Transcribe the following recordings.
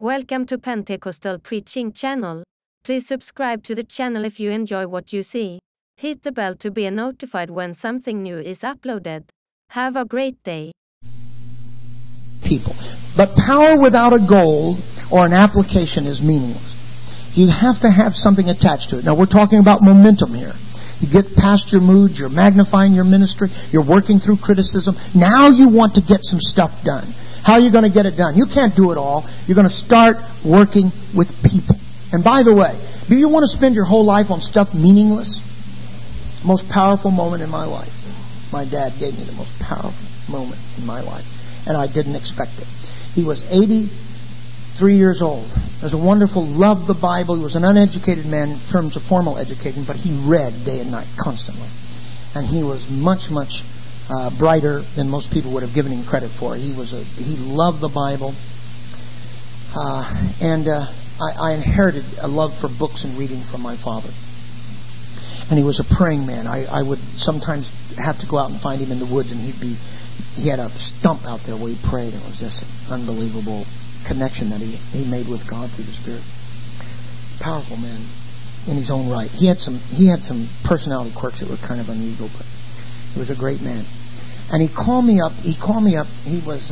Welcome to Pentecostal Preaching Channel. Please subscribe to the channel if you enjoy what you see. Hit the bell to be notified when something new is uploaded. Have a great day. People. But power without a goal or an application is meaningless. You have to have something attached to it. Now we're talking about momentum here. You get past your moods, you're magnifying your ministry, you're working through criticism. Now you want to get some stuff done. How are you going to get it done? You can't do it all. You're going to start working with people. And by the way, do you want to spend your whole life on stuff meaningless? Most powerful moment in my life. My dad gave me the most powerful moment in my life. And I didn't expect it. He was 83 years old. He was a wonderful, loved the Bible. He was an uneducated man in terms of formal education, but he read day and night constantly. And he was much brighter than most people would have given him credit for. He loved the Bible. I inherited a love for books and reading from my father. And he was a praying man. I would sometimes have to go out and find him in the woods, and he had a stump out there where he prayed. It was just an unbelievable connection that he made with God through the Spirit. Powerful man in his own right. He had some personality quirks that were kind of unusual, but he was a great man. And he called me up. He was,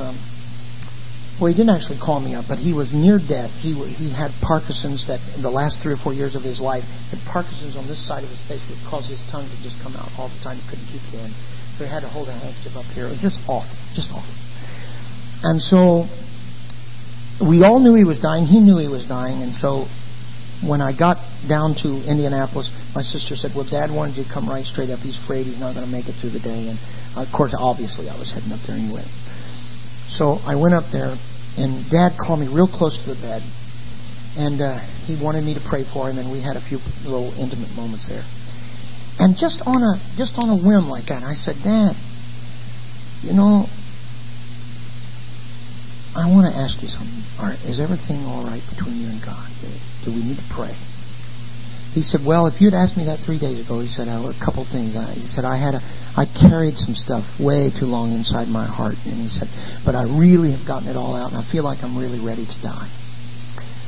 he didn't actually call me up, but he was near death. He had Parkinson's that in the last 3 or 4 years of his life, had Parkinson's on this side of his face, which caused his tongue to just come out all the time. He couldn't keep it in. So he had to hold a handkerchief up here. It was just awful. And so we all knew he was dying. He knew he was dying. And so when I got down to Indianapolis, my sister said, well, Dad wanted you to come right straight up. He's afraid he's not going to make it through the day. And, of course, obviously, I was heading up there anyway. So I went up there, and Dad called me real close to the bed. And he wanted me to pray for him, and we had a few little intimate moments there. And just on a whim like that, I said, Dad, I want to ask you something. Is everything all right between you and God? Do we need to pray? He said, well, if you'd asked me that 3 days ago, he said, a couple things. He said, I carried some stuff way too long inside my heart. And he said, but I really have gotten it all out, and I feel like I'm really ready to die.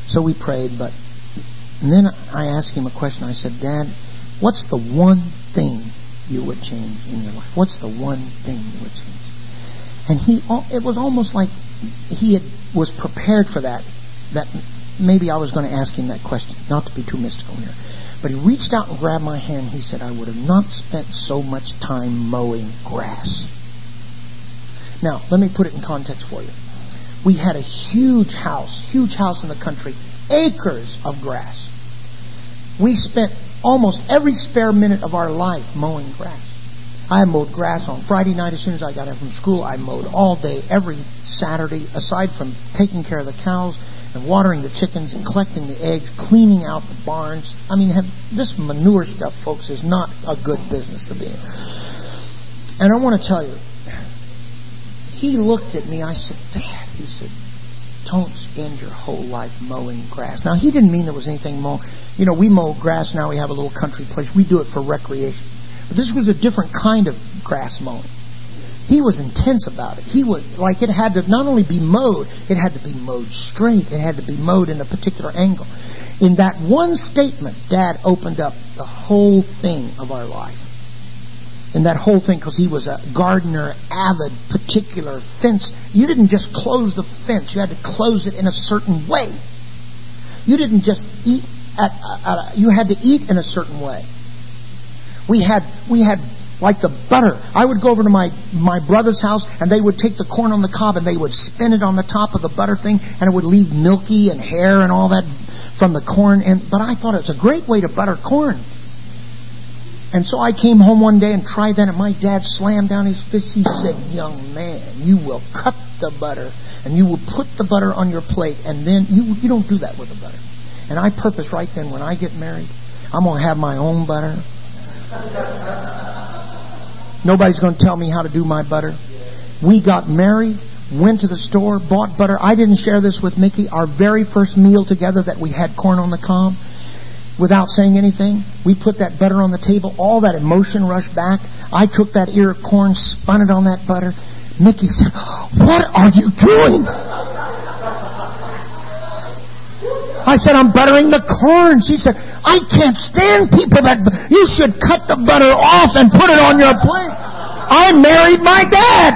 So we prayed, and then I asked him a question. I said, Dad, what's the one thing you would change in your life? What's the one thing you would change? And it was almost like he was prepared for that maybe I was going to ask him that question, not to be too mystical here. But he reached out and grabbed my hand. He said, I would have not spent so much time mowing grass. Now, let me put it in context for you. We had a huge house in the country, acres of grass. We spent almost every spare minute of our life mowing grass. I mowed grass on Friday night as soon as I got in from school. I mowed all day, every Saturday, aside from taking care of the cows and watering the chickens and collecting the eggs, cleaning out the barns. I mean, this manure stuff, folks, is not a good business to be in. And I want to tell you, he looked at me. I said, Dad, he said, don't spend your whole life mowing grass. Now, he didn't mean there was anything more. We mow grass now. We have a little country place. We do it for recreation. But this was a different kind of grass mowing. He was intense about it. It had to not only be mowed, it had to be mowed straight. It had to be mowed in a particular angle. In that one statement, Dad opened up the whole thing of our life. In that whole thing, because he was a gardener, avid, particular fence. You didn't just close the fence. You had to close it in a certain way. You didn't just eat you had to eat in a certain way. We had like the butter. I would go over to my brother's house, and they would take the corn on the cob and they would spin it on the top of the butter thing, and it would leave milky and hair and all that from the corn. But I thought it was a great way to butter corn. And so I came home one day and tried that, and my dad slammed down his fist. He said, young man, you will cut the butter, and you will put the butter on your plate, and then you don't do that with the butter. And I purpose right then, when I get married, I'm going to have my own butter. Nobody's going to tell me how to do my butter. We got married, went to the store, bought butter. I didn't share this with Mickey. Our very first meal together that we had corn on the cob, without saying anything, we put that butter on the table. All that emotion rushed back. I took that ear of corn, spun it on that butter. Mickey said, what are you doing? I said, I'm buttering the corn. She said, I can't stand people that... You should cut the butter off and put it on your plate. I married my dad.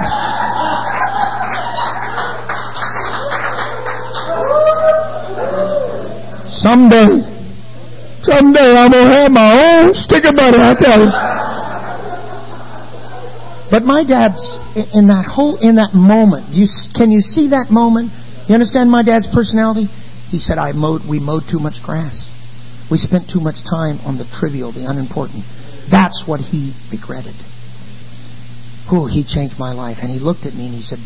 Someday I'm going to have my own stick of butter, I tell you. But my dad's, in that moment, can you see that moment? You understand my dad's personality? He said, we mowed too much grass. We spent too much time on the trivial, the unimportant. That's what he regretted. Oh, he changed my life. And he looked at me and he said,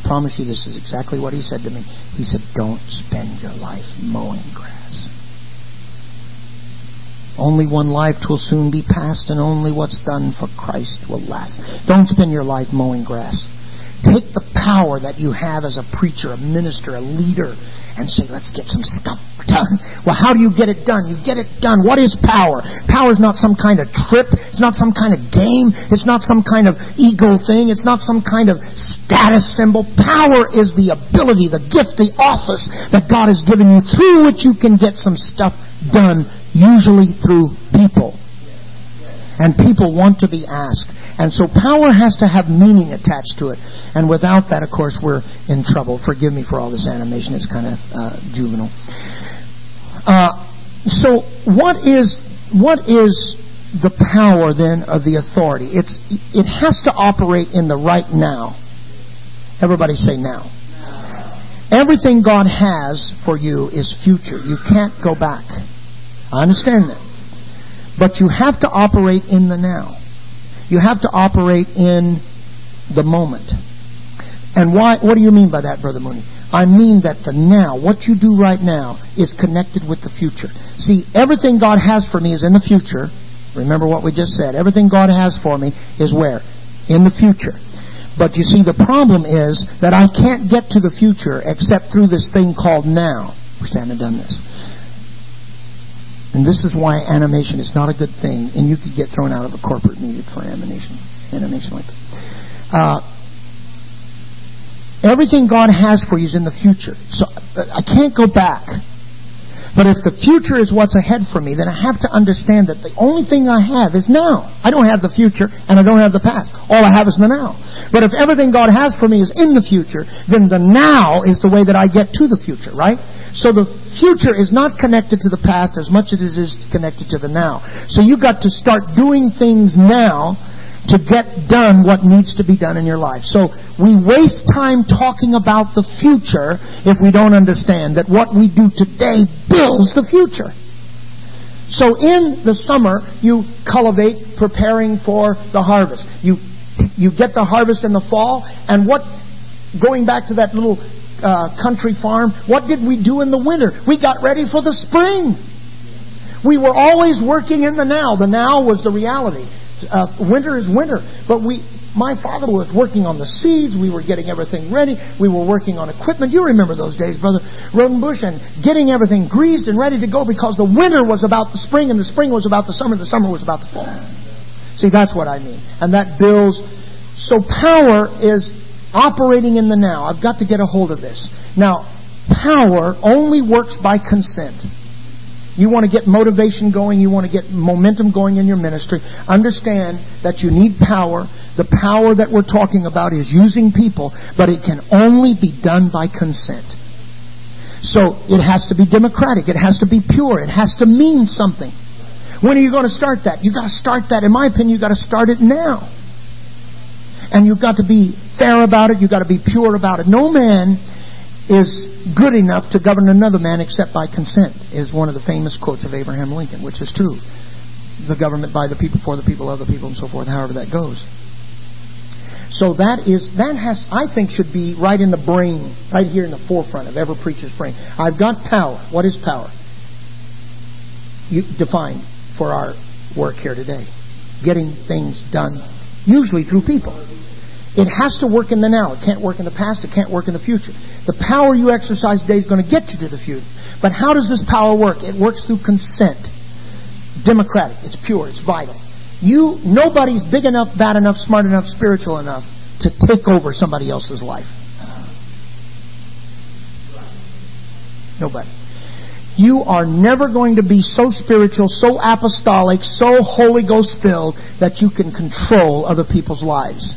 promise you this is exactly what he said to me. He said, don't spend your life mowing grass. Only one life will soon be past, and only what's done for Christ will last. Don't spend your life mowing grass. Take the power that you have as a preacher, a minister, a leader, and say, let's get some stuff done. Well, how do you get it done? You get it done. What is power? Power is not some kind of trip. It's not some kind of game. It's not some kind of ego thing. It's not some kind of status symbol. Power is the ability, the gift, the office that God has given you, through which you can get some stuff done, usually through people. And people want to be asked. And so power has to have meaning attached to it. And without that, of course, we're in trouble. Forgive me for all this animation. It's kind of juvenile. So what is the power then of the authority? It has to operate in the right now. Everybody say now. Everything God has for you is future. You can't go back. I understand that. But you have to operate in the now. You have to operate in the moment. And why? What do you mean by that, Brother Mooney? I mean that the now, what you do right now, is connected with the future. See, everything God has for me is in the future. Remember what we just said. Everything God has for me is where? In the future. But you see, the problem is that I can't get to the future except through this thing called now. Wish I hadn't done this. And this is why animation is not a good thing, and you could get thrown out of a corporate meeting for animation like that. Everything God has for you is in the future. So I can't go back. But if the future is what's ahead for me, then I have to understand that the only thing I have is now. I don't have the future, and I don't have the past. All I have is the now. But if everything God has for me is in the future, then the now is the way that I get to the future, right? So the future is not connected to the past as much as it is connected to the now. So you got to start doing things now to get done what needs to be done in your life. So we waste time talking about the future if we don't understand that what we do today builds the future. So in the summer, you cultivate, preparing for the harvest. You get the harvest in the fall, and going back to that little country farm, what did we do in the winter? We got ready for the spring. We were always working in the now. The now was the reality. Winter is winter. But my father was working on the seeds. We were getting everything ready. We were working on equipment. You remember those days, Brother Rodenbush, and getting everything greased and ready to go, because the winter was about the spring, and the spring was about the summer was about the fall. See, that's what I mean. And that builds. So power is operating in the now. I've got to get a hold of this. Now, power only works by consent. You want to get motivation going, you want to get momentum going in your ministry, understand that you need power. The power that we're talking about is using people, but it can only be done by consent. So it has to be democratic, it has to be pure, it has to mean something. When are you going to start that? You've got to start that, in my opinion, you've got to start it now. And you've got to be fair about it, you've got to be pure about it. No man is good enough to govern another man except by consent, is one of the famous quotes of Abraham Lincoln, which is true. The government by the people, for the people, of the people, and so forth, however that goes. So that I think should be right in the brain, right here in the forefront of every preacher's brain. I've got power. What is power? You define for our work here today. Getting things done, usually through people. It has to work in the now. It can't work in the past. It can't work in the future. The power you exercise today is going to get you to the future. But how does this power work? It works through consent. Democratic. It's pure. It's vital. Nobody's big enough, bad enough, smart enough, spiritual enough to take over somebody else's life. Nobody. You are never going to be so spiritual, so apostolic, so Holy Ghost filled that you can control other people's lives.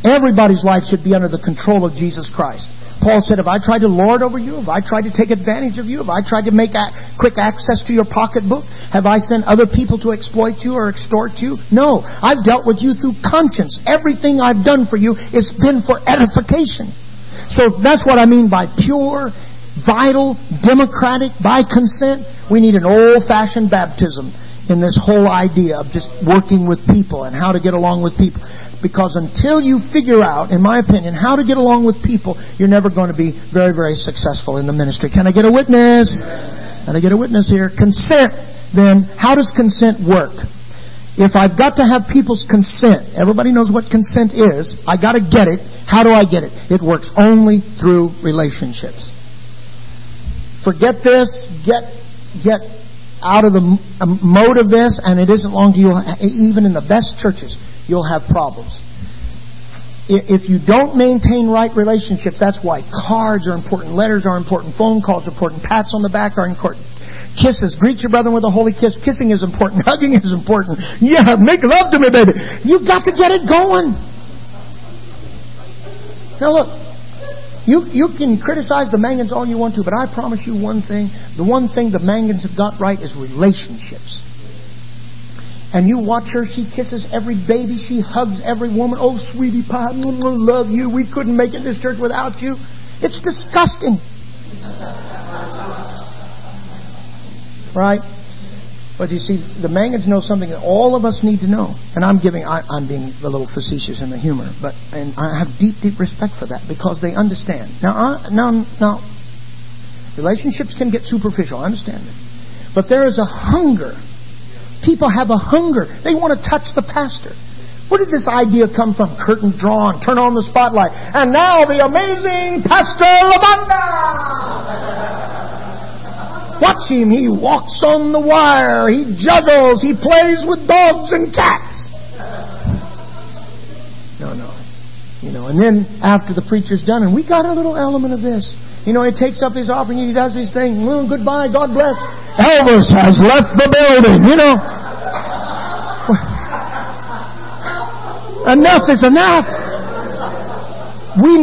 Everybody's life should be under the control of Jesus Christ. Paul said, if I tried to lord over you, if I tried to take advantage of you, if I tried to make quick access to your pocketbook, have I sent other people to exploit you or extort you? No. I've dealt with you through conscience. Everything I've done for you has been for edification. So that's what I mean by pure, vital, democratic, by consent. We need an old-fashioned baptism in this whole idea of just working with people and how to get along with people. Because until you figure out, in my opinion, how to get along with people, you're never going to be very, very successful in the ministry. Can I get a witness? Can I get a witness here? Consent, then, how does consent work? If I've got to have people's consent, everybody knows what consent is. I got to get it. How do I get it? It works only through relationships. Forget this. Get out of the mode of this, and it isn't long till you'll, even in the best churches, you'll have problems. If you don't maintain right relationships, that's why cards are important, letters are important, phone calls are important, pats on the back are important, kisses, greet your brother with a holy kiss, kissing is important, hugging is important. Yeah, make love to me, baby. You've got to get it going. Now look, you can criticize the Mangans all you want to, but I promise you one thing. The one thing the Mangans have got right is relationships. And you watch her, she kisses every baby, she hugs every woman. Oh, sweetie pie, I love you. We couldn't make it in this church without you. It's disgusting. Right? But you see, the Mangans know something that all of us need to know. And I'm being a little facetious in the humor, and I have deep, deep respect for that because they understand. Now, relationships can get superficial. I understand that. But there is a hunger. People have a hunger. They want to touch the pastor. Where did this idea come from? Curtain drawn, turn on the spotlight. And now the amazing Pastor Lavanda! Watch him. He walks on the wire. He juggles. He plays with dogs and cats. No. And then after the preacher's done, and we got a little element of this. He takes up his offering and he does his thing. Well, goodbye. God bless. Elvis has left the building. Enough is enough. We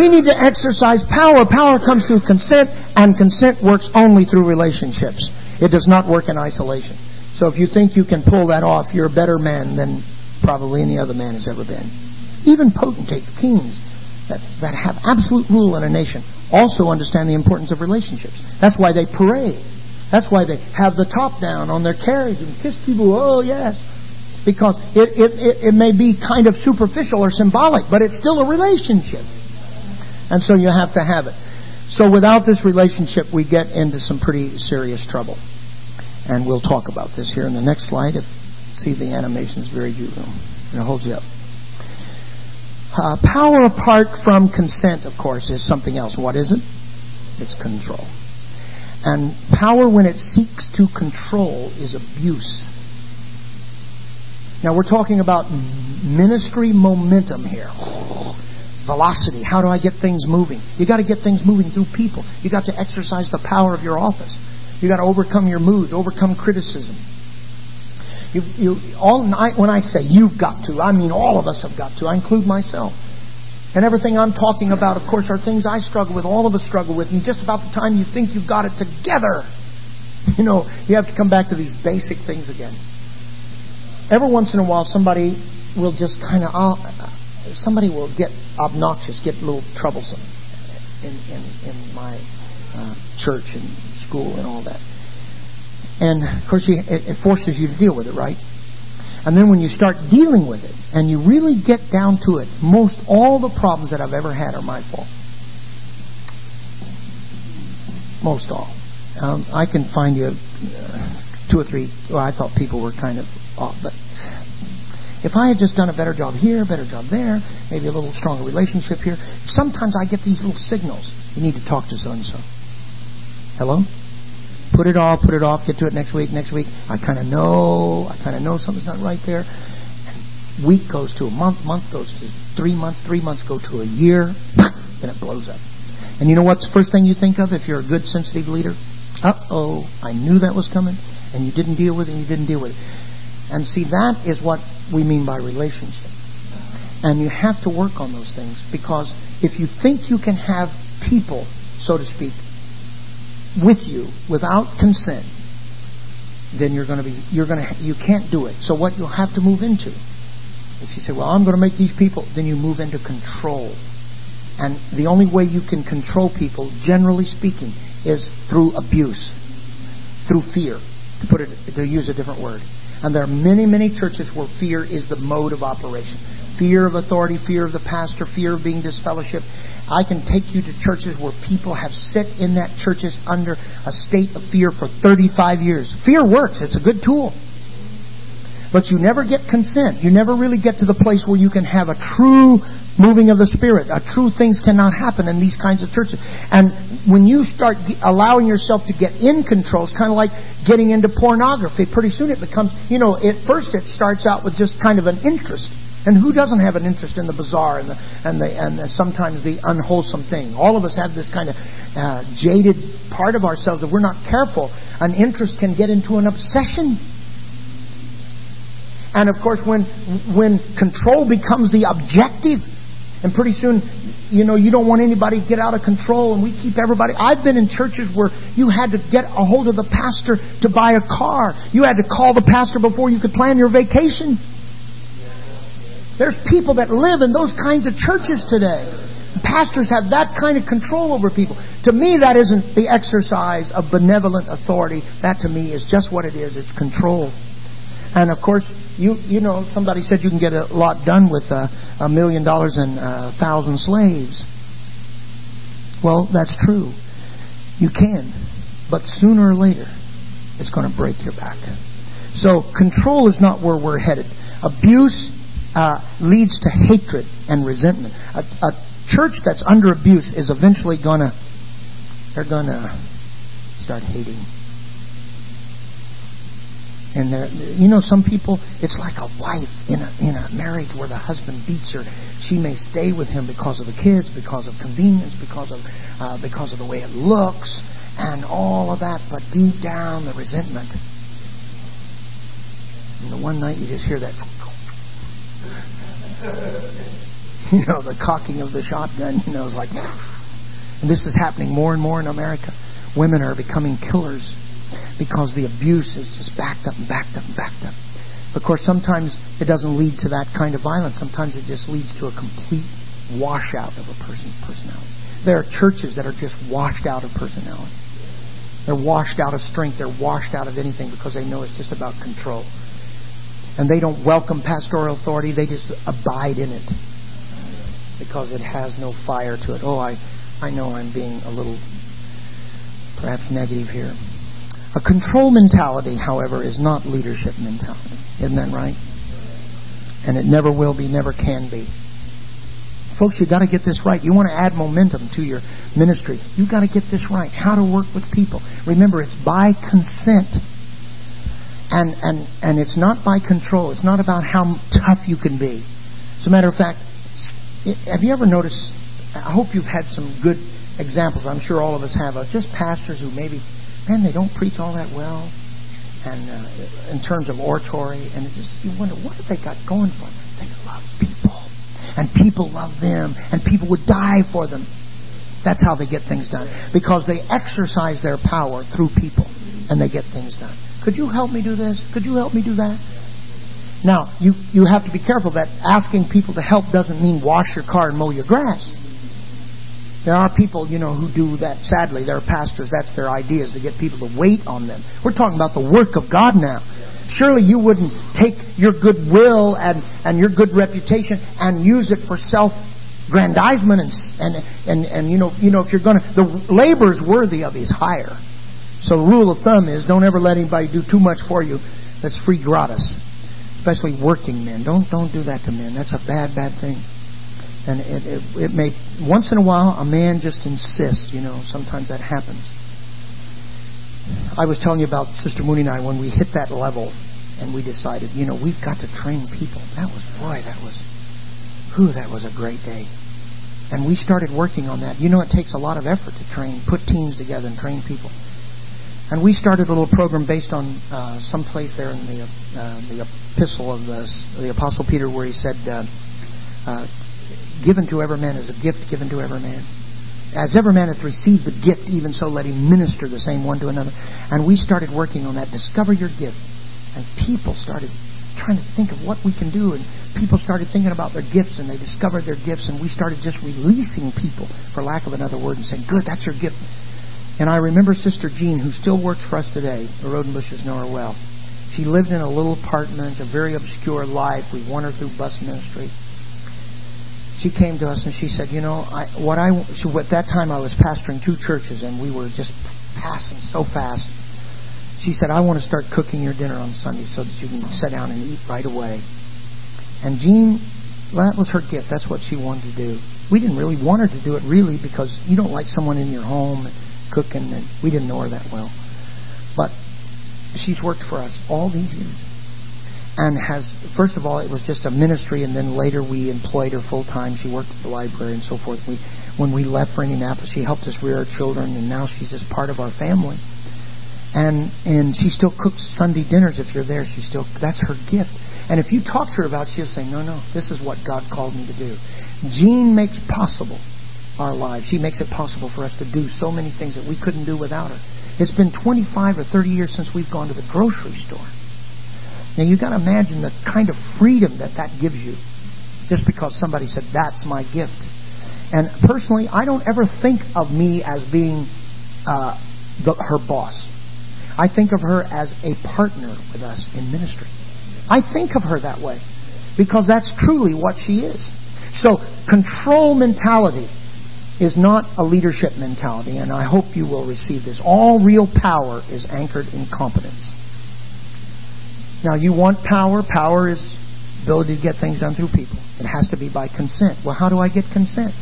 need to exercise power. Power comes through consent, and consent works only through relationships. It does not work in isolation. So if you think you can pull that off, you're a better man than probably any other man has ever been. Even potentates, kings, that have absolute rule in a nation also understand the importance of relationships. That's why they parade. That's why they have the top down on their carriage and kiss people. Oh, yes. Because it may be kind of superficial or symbolic, but it's still a relationship. And so you have to have it. So without this relationship, we get into some pretty serious trouble. And we'll talk about this here in the next slide. See, the animation is very beautiful. And it holds you up. Power apart from consent, of course, is something else. What is it? It's control. And power, when it seeks to control, is abuse. Now, we're talking about ministry momentum here. Velocity. How do I get things moving? You got to get things moving through people. You got to exercise the power of your office. You got to overcome your moods, overcome criticism. You all night, when I say you've got to, I mean all of us have got to. I include myself. And everything I'm talking about, of course, are things I struggle with, all of us struggle with. And just about the time you think you've got it together, you have to come back to these basic things again. Every once in a while, somebody will just somebody will get obnoxious, get a little troublesome in my church and school and all that. And, of course, it forces you to deal with it, right? And then when you start dealing with it, and you really get down to it, most all the problems that I've ever had are my fault. Most all. I can find you 2 or 3, I thought people were kind of off, but if I had just done a better job here, a better job there, maybe a little stronger relationship here, sometimes I get these little signals. You need to talk to so-and-so. Hello? Put it off, get to it next week. I kind of know something's not right there. And week goes to a month goes to 3 months, 3 months go to a year, then it blows up. And you know what's the first thing you think of if you're a good, sensitive leader? Uh-oh, I knew that was coming, and you didn't deal with it, and you didn't deal with it. And see, that is what we mean by relationship. And you have to work on those things, because if you think you can have people, so to speak, with you without consent, then you can't do it. So what you'll have to move into, if you say, well, I'm going to make these people, then you move into control. And the only way you can control people, generally speaking, is through abuse, through fear, to use a different word. And there are many, many churches where fear is the mode of operation. Fear of authority, fear of the pastor, fear of being disfellowshipped. I can take you to churches where people have sit in that churches under a state of fear for 35 years. Fear works. It's a good tool. But you never get consent. You never really get to the place where you can have a true moving of the Spirit. A true things cannot happen in these kinds of churches. And when you start allowing yourself to get in control, it's kind of like getting into pornography. Pretty soon it becomes, at first it starts out with just kind of an interest. And who doesn't have an interest in the bizarre and sometimes the unwholesome thing? All of us have this kind of jaded part of ourselves. If we're not careful, an interest can get into an obsession. And of course, when control becomes the objective, and pretty soon, you don't want anybody to get out of control, and we keep everybody. I've been in churches where you had to get a hold of the pastor to buy a car. You had to call the pastor before you could plan your vacation. There's people that live in those kinds of churches today. Pastors have that kind of control over people. To me, that isn't the exercise of benevolent authority. That to me is just what it is. It's control. And of course, somebody said you can get a lot done with $1 million and 1,000 slaves. Well, that's true. You can. But sooner or later, it's going to break your back. So control is not where we're headed. Abuse leads to hatred and resentment. A church that's under abuse is eventually they're gonna start hating. And some people, it's like a wife in a marriage where the husband beats her. She may stay with him because of the kids, because of convenience, because of the way it looks, and all of that. But deep down, the resentment. And the one night you just hear that. The cocking of the shotgun, it's like, and this is happening more and more in America. Women are becoming killers because the abuse is just backed up and backed up and backed up. Of course, sometimes it doesn't lead to that kind of violence. Sometimes it just leads to a complete washout of a person's personality. There are churches that are just washed out of personality. They're washed out of strength. They're washed out of anything because they know it's just about control. And they don't welcome pastoral authority. They just abide in it because it has no fire to it. Oh, I know I'm being a little perhaps negative here. A control mentality, however, is not leadership mentality. Isn't that right? And it never will be, never can be. Folks, you've got to get this right. You want to add momentum to your ministry. You've got to get this right. How to work with people. Remember, it's by consent. And it's not by control. It's not about how tough you can be. As a matter of fact, have you ever noticed, I hope you've had some good examples, I'm sure all of us have, of just pastors who maybe, they don't preach all that well, and in terms of oratory, and you wonder, what have they got going for them? They love people, and people love them, and people would die for them. That's how they get things done, because they exercise their power through people, and they get things done. Could you help me do this? Could you help me do that? Now, you have to be careful that asking people to help doesn't mean wash your car and mow your grass. There are people, who do that. Sadly, there are pastors, that's their idea, is to get people to wait on them. We're talking about the work of God now. Surely you wouldn't take your goodwill and your good reputation and use it for self-grandizement and if you're going to, the labor is worthy of his hire. So the rule of thumb is don't ever let anybody do too much for you that's free gratis. Especially working men. Don't do that to men. That's a bad thing. And it may, once in a while, a man just insists, sometimes that happens. I was telling you about Sister Mooney and I when we hit that level and we decided, we've got to train people. That was a great day. And we started working on that. You know, it takes a lot of effort to put teams together and train people. And we started a little program based on some place there in the epistle of the Apostle Peter, where he said, given to every man is a gift given to every man. As every man hath received the gift, even so let him minister the same one to another. And we started working on that. Discover your gift. And people started trying to think of what we can do. And people started thinking about their gifts, and they discovered their gifts. And we started just releasing people, for lack of another word, and saying, good, that's your gift. And I remember Sister Jean, who still works for us today. The Rodenbushes know her well. She lived in a little apartment, a very obscure life. We won her through bus ministry. She came to us and she said, you know, at that time I was pastoring 2 churches, and we were just passing so fast. She said, I want to start cooking your dinner on Sunday so that you can sit down and eat right away. And Jean, that was her gift. That's what she wanted to do. We didn't really want her to do it, really, because you don't like someone in your home cooking, and we didn't know her that well. But she's worked for us all these years. And first of all, it was just a ministry, and then later we employed her full time. She worked at the library and so forth. When we left for Indianapolis, she helped us rear our children, and now she's just part of our family. And she still cooks Sunday dinners. If you're there, that's her gift. And if you talk to her about it, she'll say, no, this is what God called me to do. Jean makes possible our lives. She makes it possible for us to do so many things that we couldn't do without her. It's been 25 or 30 years since we've gone to the grocery store. Now, you got to imagine the kind of freedom that gives you, just because somebody said, that's my gift. And personally, I don't ever think of me as being her boss. I think of her as a partner with us in ministry. I think of her that way, because that's truly what she is. So, control mentality is not a leadership mentality, and I hope you will receive this. All real power is anchored in competence. Now, you want power. Power is ability to get things done through people. It has to be by consent. Well, how do I get consent?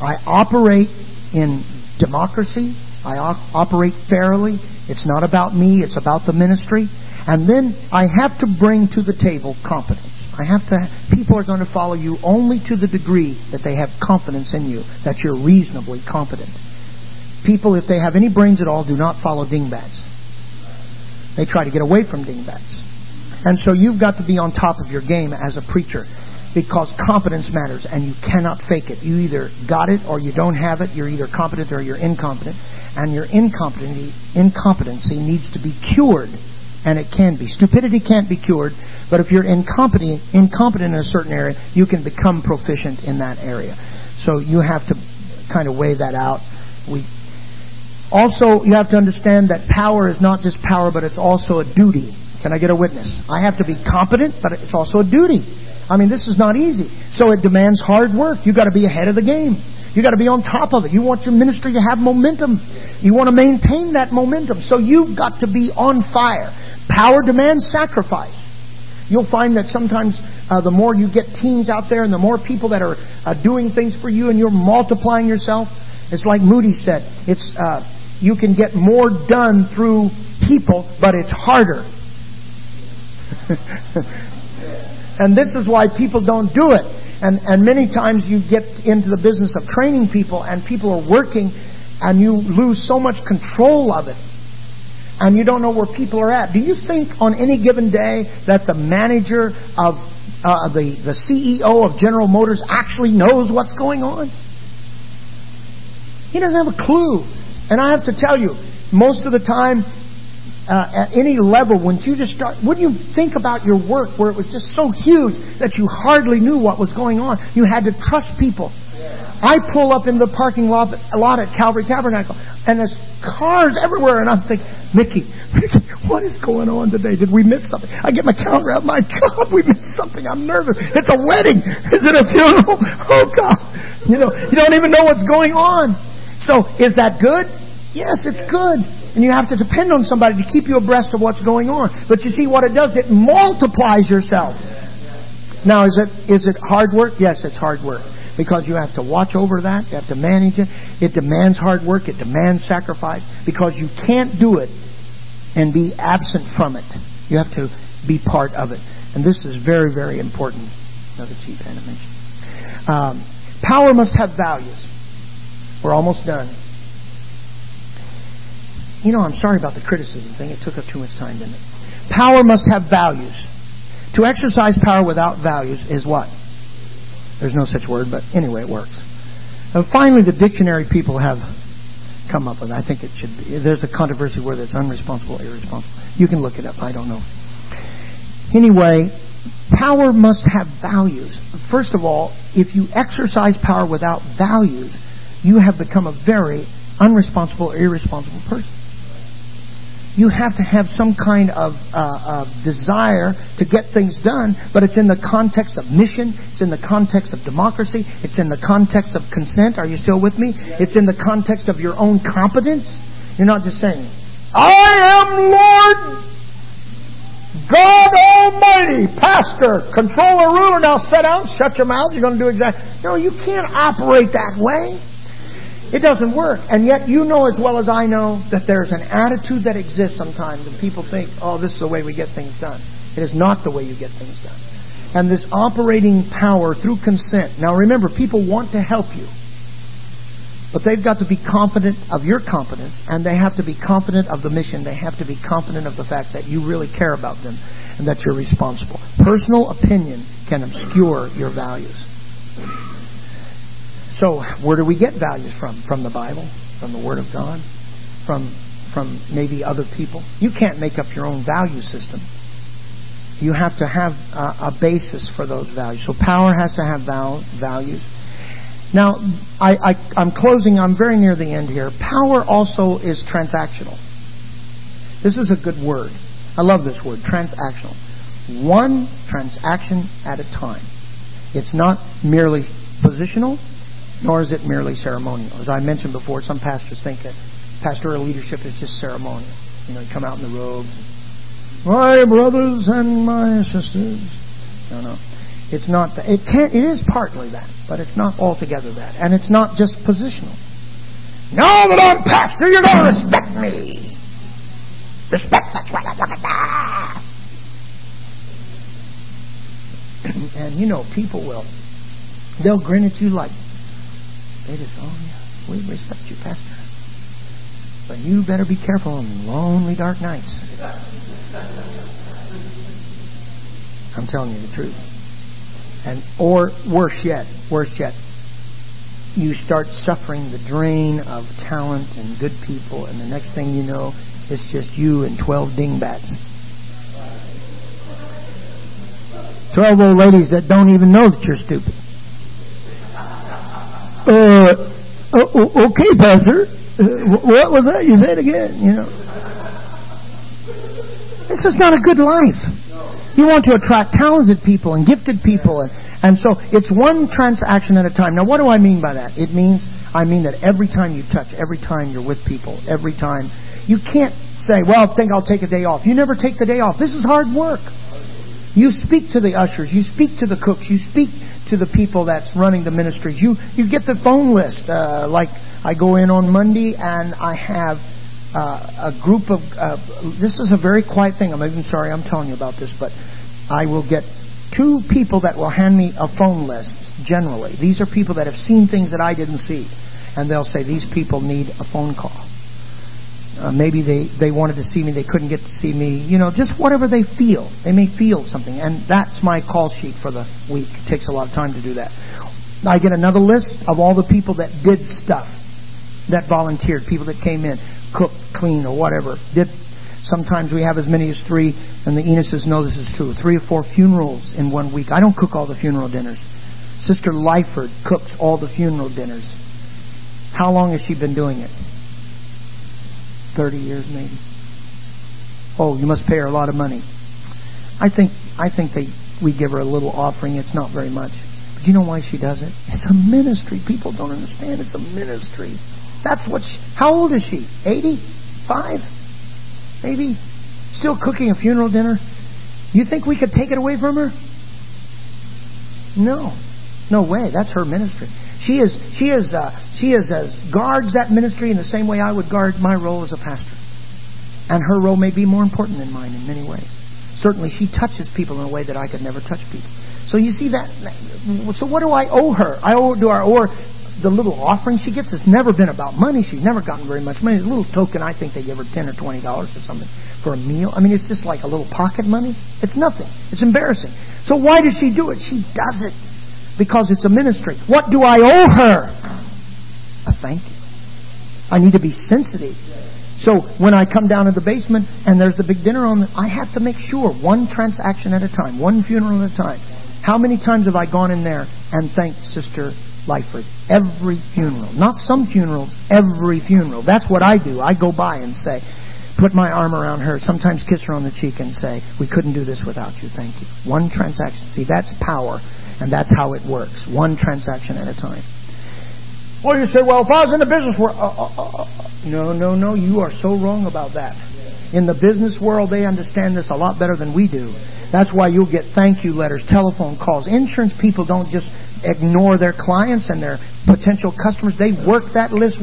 I operate in democracy. I operate fairly. It's not about me. It's about the ministry. And then I have to bring to the table competence. People are going to follow you only to the degree that they have confidence in you, that you're reasonably competent. People, if they have any brains at all, do not follow dingbats. They try to get away from dingbats. And so you've got to be on top of your game as a preacher, because competence matters, and you cannot fake it. You either got it or you don't have it. You're either competent or you're incompetent. And your incompetency needs to be cured, and it can be. Stupidity can't be cured, but if you're incompetent in a certain area, you can become proficient in that area. So you have to kind of weigh that out. Also, you have to understand that power is not just power, but it's also a duty. Can I get a witness? I have to be competent, but it's also a duty. I mean, this is not easy. So it demands hard work. You've got to be ahead of the game. You've got to be on top of it. You want your ministry to have momentum. You want to maintain that momentum. So you've got to be on fire. Power demands sacrifice. You'll find that sometimes the more you get teams out there and the more people that are doing things for you and you're multiplying yourself, it's like Mooney said, you can get more done through people, but it's harder. And this is why people don't do it. And many times you get into the business of training people, and people are working, and you lose so much control of it, and you don't know where people are at. Do you think on any given day that the manager of the CEO of General Motors actually knows what's going on? He doesn't have a clue. And I have to tell you, most of the time, at any level, when you just start, wouldn't you think about your work where it was just so huge that you hardly knew what was going on? You had to trust people. I pull up in the parking lot at Calvary Tabernacle, and there's cars everywhere, and I'm thinking, Mickey, what is going on today? Did we miss something? I get my calendar out. My God, we missed something. I'm nervous. It's a wedding. Is it a funeral? Oh God. You don't even know what's going on. So, is that good? Yes, it's good. And you have to depend on somebody to keep you abreast of what's going on. But you see what it does? It multiplies yourself. Now, is it hard work? Yes, it's hard work. Because you have to watch over that. You have to manage it. It demands hard work. It demands sacrifice. Because you can't do it and be absent from it. You have to be part of it. And this is very, very important. Another cheap animation. Power must have values. We're almost done. You know, I'm sorry about the criticism thing. It took up too much time, didn't it? Power must have values. To exercise power without values is what? There's no such word, but anyway, it works. And finally, the dictionary people have come up with, I think it should be, there's a controversy whether it's unresponsible or irresponsible. You can look it up. I don't know. Anyway, power must have values. First of all, if you exercise power without values, you have become a very unresponsible or irresponsible person. You have to have some kind of desire to get things done, but it's in the context of mission, it's in the context of democracy, it's in the context of consent. Are you still with me? It's in the context of your own competence. You're not just saying, I am Lord God Almighty, pastor, controller, ruler, now sit down, shut your mouth, you're going to do exactly. No, you can't operate that way. It doesn't work. And yet you know as well as I know that there's an attitude that exists sometimes and people think, oh, this is the way we get things done. It is not the way you get things done. And this operating power through consent. Now remember, people want to help you. But they've got to be confident of your competence, and they have to be confident of the mission. They have to be confident of the fact that you really care about them and that you're responsible. Personal opinion can obscure your values. So, where do we get values from? From the Bible? From the Word of God? From maybe other people? You can't make up your own value system. You have to have a basis for those values. So power has to have values. Now, I'm closing. I'm very near the end here. Power also is transactional. This is a good word. I love this word, transactional. One transaction at a time. It's not merely positional, nor is it merely ceremonial. As I mentioned before, some pastors think that pastoral leadership is just ceremonial. You know, you come out in the robes. My brothers and my sisters. No. It's not that. It is partly that, but it's not altogether that. And it's not just positional. Now that I'm pastor, you're going to respect me. Respect, that's right, look at that. And you know, people they'll grin at you like, they just, oh yeah, we respect you, pastor. But you better be careful on lonely, dark nights. I'm telling you the truth. Or worse yet, you start suffering the drain of talent and good people, and the next thing you know, it's just you and 12 dingbats. 12 old ladies that don't even know that you're stupid. Okay, pastor. What was that? You said again, you know. This is not a good life. You want to attract talented people and gifted people. And so it's one transaction at a time. Now, what do I mean by that? I mean that every time you touch, every time you're with people, every time, you can't say, well, I think I'll take a day off. You never take the day off. This is hard work. You speak to the ushers. You speak to the cooks. You speak to the people that's running the ministries. You get the phone list. Like I go in on Monday and I have a group of, this is a very quiet thing. I'm even sorry I'm telling you about this, but I will get 2 people that will hand me a phone list, generally. These are people that have seen things that I didn't see. And they'll say, these people need a phone call. Maybe they wanted to see me, they couldn't get to see me. You know, just whatever they feel. They may feel something. And that's my call sheet for the week. It takes a lot of time to do that. I get another list of all the people that did stuff, that volunteered, people that came in, cooked, cleaned, or whatever. Sometimes we have as many as 3, and the Enuses know this is true, 3 or 4 funerals in one week. I don't cook all the funeral dinners. Sister Lyford cooks all the funeral dinners. How long has she been doing it? 30 years maybe. Oh, you must pay her a lot of money. I think we give her a little offering. It's not very much. But you know why she does it? It's a ministry. People don't understand. It's a ministry. That's what how old is she? 85? Maybe? Still cooking a funeral dinner? You think we could take it away from her? No. No way. That's her ministry. She is as guards that ministry in the same way I would guard my role as a pastor. And her role may be more important than mine in many ways. Certainly she touches people in a way that I could never touch people. So you see that. So what do I owe her? I owe her the little offering she gets. It's never been about money. She's never gotten very much money. It's a little token. I think they give her $10 or $20 or something for a meal. I mean, it's just like a little pocket money. It's nothing. It's embarrassing. So why does she do it? She does it because it's a ministry. What do I owe her? A thank you. I need to be sensitive. So when I come down to the basement and there's the big dinner on, I have to make sure, one transaction at a time, one funeral at a time. How many times have I gone in there and thanked Sister Lyford? Every funeral. Not some funerals, every funeral. That's what I do. I go by and say, put my arm around her, sometimes kiss her on the cheek and say, we couldn't do this without you, thank you. One transaction. See, that's power, and that's how it works. One transaction at a time. Well, you say, well, if I was in the business world... No, you are so wrong about that. In the business world, they understand this a lot better than we do. That's why you'll get thank you letters, telephone calls. Insurance people don't just ignore their clients and their potential customers. They work that list.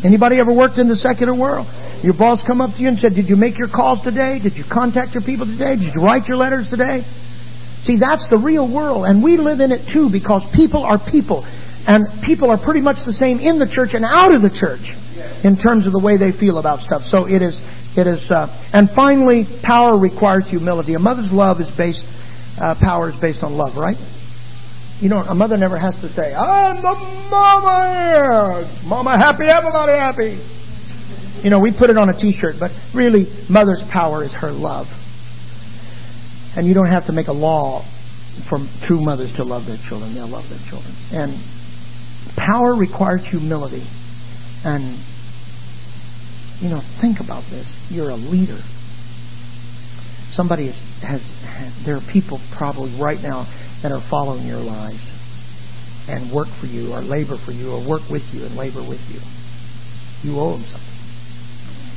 Anybody ever worked in the secular world? Your boss come up to you and said, did you make your calls today? Did you contact your people today? Did you write your letters today? See, that's the real world. And we live in it too, because people are people. And people are pretty much the same in the church and out of the church in terms of the way they feel about stuff. So it is, and finally, power requires humility. A mother's love is power is based on love, right? You know, a mother never has to say, I'm the mama here. Mama happy, everybody happy. You know, we put it on a t-shirt, but really, mother's power is her love. And you don't have to make a law for true mothers to love their children. They'll love their children. And power requires humility. And, you know, think about this. You're a leader. Somebody there are people probably right now that are following your lives and work for you or labor for you or work with you and labor with you. You owe them something.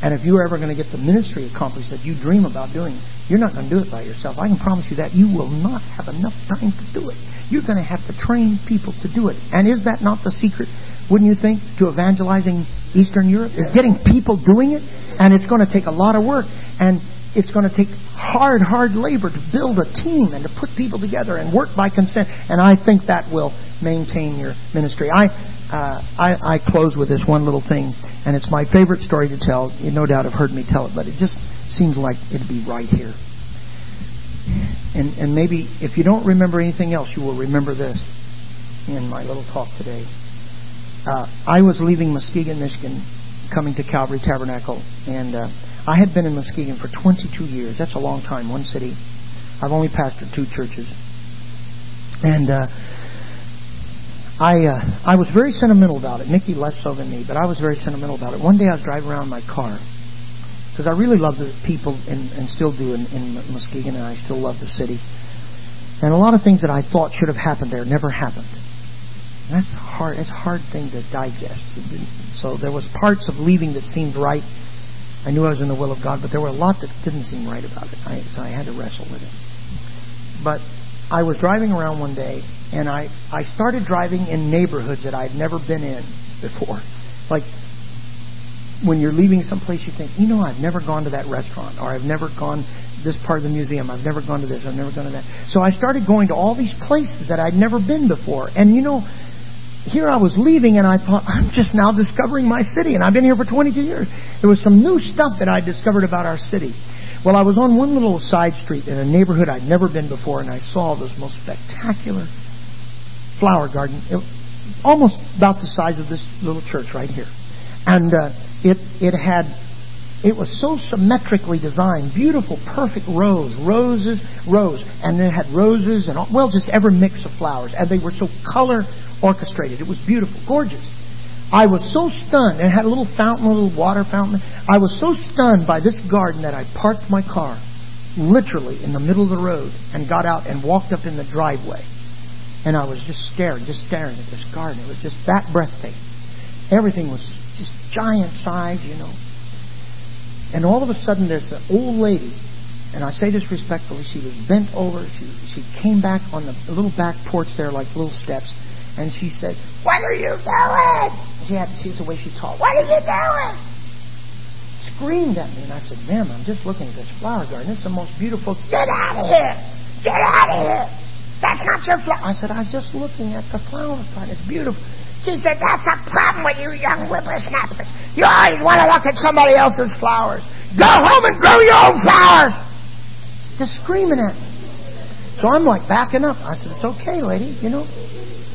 And if you're ever going to get the ministry accomplished that you dream about doing, you're not going to do it by yourself. I can promise you that. You will not have enough time to do it. You're going to have to train people to do it. And is that not the secret, wouldn't you think, to evangelizing Eastern Europe? Is getting people doing it. And it's going to take a lot of work. And it's going to take hard labor to build a team and to put people together and work by consent. And I think that will maintain your ministry. I close with this one little thing, and it's my favorite story to tell. You no doubt have heard me tell it, but it just seems like it'd be right here. And maybe if you don't remember anything else, you will remember this in my little talk today. I was leaving Muskegon, Michigan, coming to Calvary Tabernacle, and I had been in Muskegon for 22 years. That's a long time, one city. I've only pastored 2 churches. And I was very sentimental about it. Nikki less so than me, but I was very sentimental about it. One day I was driving around in my car because I really love the people and still do in Muskegon, and I still love the city. And a lot of things that I thought should have happened there never happened. And that's hard. It's a hard thing to digest. So there was parts of leaving that seemed right. I knew I was in the will of God, but there were a lot that didn't seem right about it. So I had to wrestle with it. But I was driving around one day, and I started driving in neighborhoods that I'd never been in before. Like when you're leaving someplace, you think, you know, I've never gone to that restaurant, or I've never gone this part of the museum, I've never gone to this, I've never gone to that. So I started going to all these places that I'd never been before. And you know, here I was leaving, and I thought, I'm just now discovering my city, and I've been here for 22 years. There was some new stuff that I discovered about our city. Well, I was on one little side street in a neighborhood I'd never been before, and I saw this most spectacular flower garden, almost about the size of this little church right here. And it was so symmetrically designed, beautiful, perfect rows, and it had roses and just every mix of flowers, and they were so color orchestrated. It was beautiful, gorgeous. I was so stunned, and it had a little fountain, a little water fountain. I was so stunned by this garden that I parked my car literally in the middle of the road and got out and walked up in the driveway. And I was just staring at this garden. It was just that breathtaking. Everything was just giant size, you know. And all of a sudden there's an old lady, and I say this respectfully, she was bent over, she came back on the little back porch there like little steps, and she said, "What are you doing?" She's the way she talked. "What are you doing?" screamed at me. And I said, ma'am, I'm just looking at this flower garden. It's the most beautiful. Get out of here! Get out of here! That's not your flower. I said, I'm just looking at the flower garden. It's beautiful. She said, that's a problem with you young whippersnappers. You always want to look at somebody else's flowers. Go home and grow your own flowers. Just screaming at me. So I'm like backing up. I said, it's okay, lady. You know,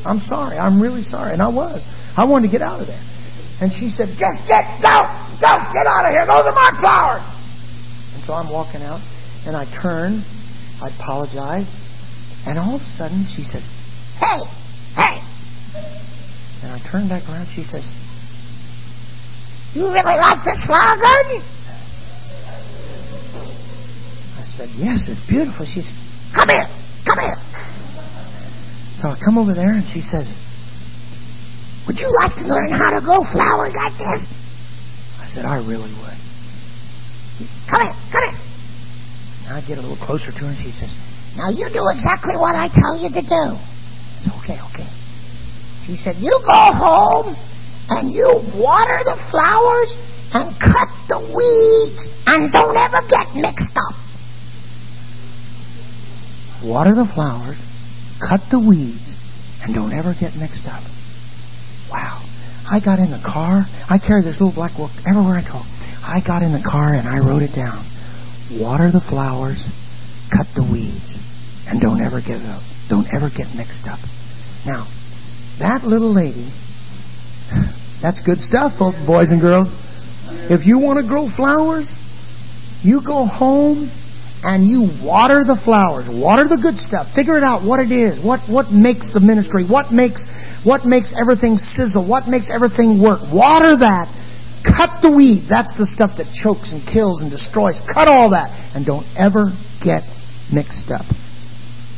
I'm sorry. I'm really sorry. And I was. I wanted to get out of there. And she said, just get out of here. Those are my flowers. And so I'm walking out, and I turn, I apologize, and all of a sudden she says, hey. And I turn back around, she says, you really like this flower garden? I said, yes, it's beautiful. She said, come here. So I come over there, and she says, would you like to learn how to grow flowers like this? I said, I really would. She said, come here. Now I get a little closer to her, and she says, now you do exactly what I tell you to do. I said, okay. She said, you go home, and you water the flowers, and cut the weeds, and don't ever get mixed up. Water the flowers, cut the weeds, and don't ever get mixed up. Wow. I got in the car. I carry this little black book everywhere I go. I got in the car and I wrote it down. Water the flowers, cut the weeds, and don't ever get mixed up. Now, that little lady, that's good stuff, boys and girls. If you want to grow flowers, you go home and you water the flowers, water the good stuff, figure it out what it is, what makes the ministry, what makes everything sizzle, what makes everything work. Water that. Cut the weeds. That's the stuff that chokes and kills and destroys. Cut all that. And don't ever get mixed up.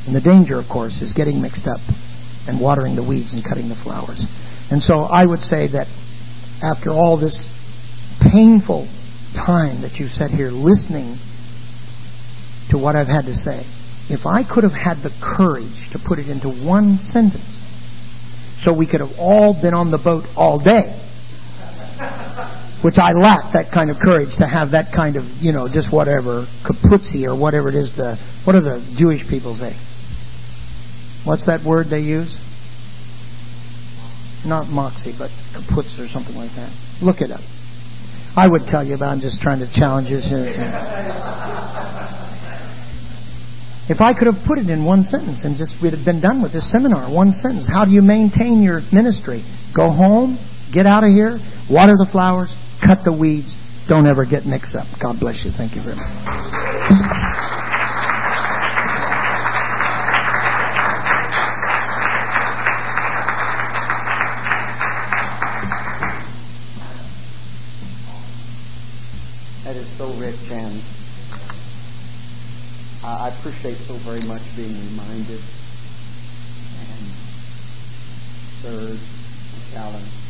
And the danger, of course, is getting mixed up and watering the weeds and cutting the flowers. And so I would say that after all this painful time that you've sat here listening to what I've had to say, if I could have had the courage to put it into one sentence, so we could have all been on the boat all day, which I lack that kind of courage to have that kind of, just whatever, kaputzi or whatever it is, what do the Jewish people say? What's that word they use? Not moxie, but kaputz or something like that. Look it up. I would tell you, but I'm just trying to challenge you. If I could have put it in one sentence and we'd have been done with this seminar, one sentence. How do you maintain your ministry? Go home, get out of here, water the flowers, cut the weeds, don't ever get mixed up. God bless you. Thank you very much. That is so rich, and I appreciate so very much being reminded and stirred and challenged.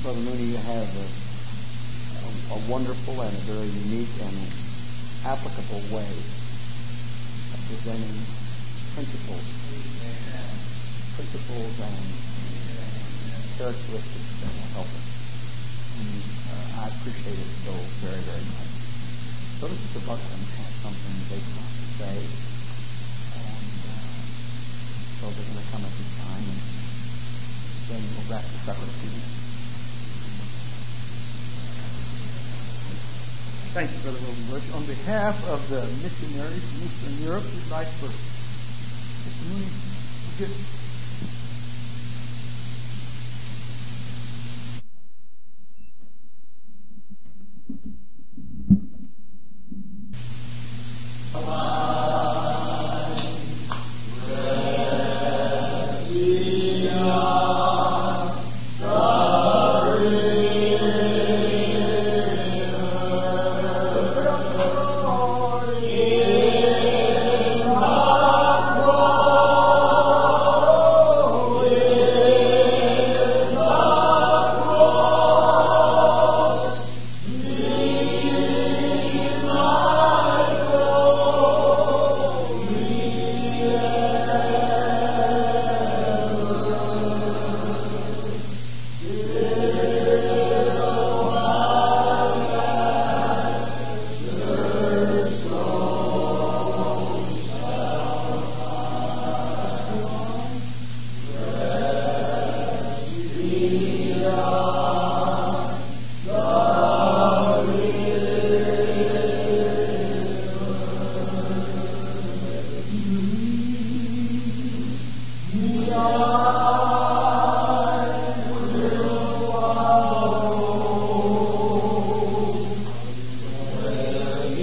Brother Mooney, you have a wonderful and a very unique and applicable way of presenting principles and characteristics that will help us. And I appreciate it so very, very much. So does Mr. Buxton have something they want to say? And so they're going to come at this time, and then we'll wrap this up in a few minutes. Thank you, Brother William Bush. On behalf of the missionaries in Eastern Europe, we'd like for Mr. Mooney to give.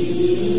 He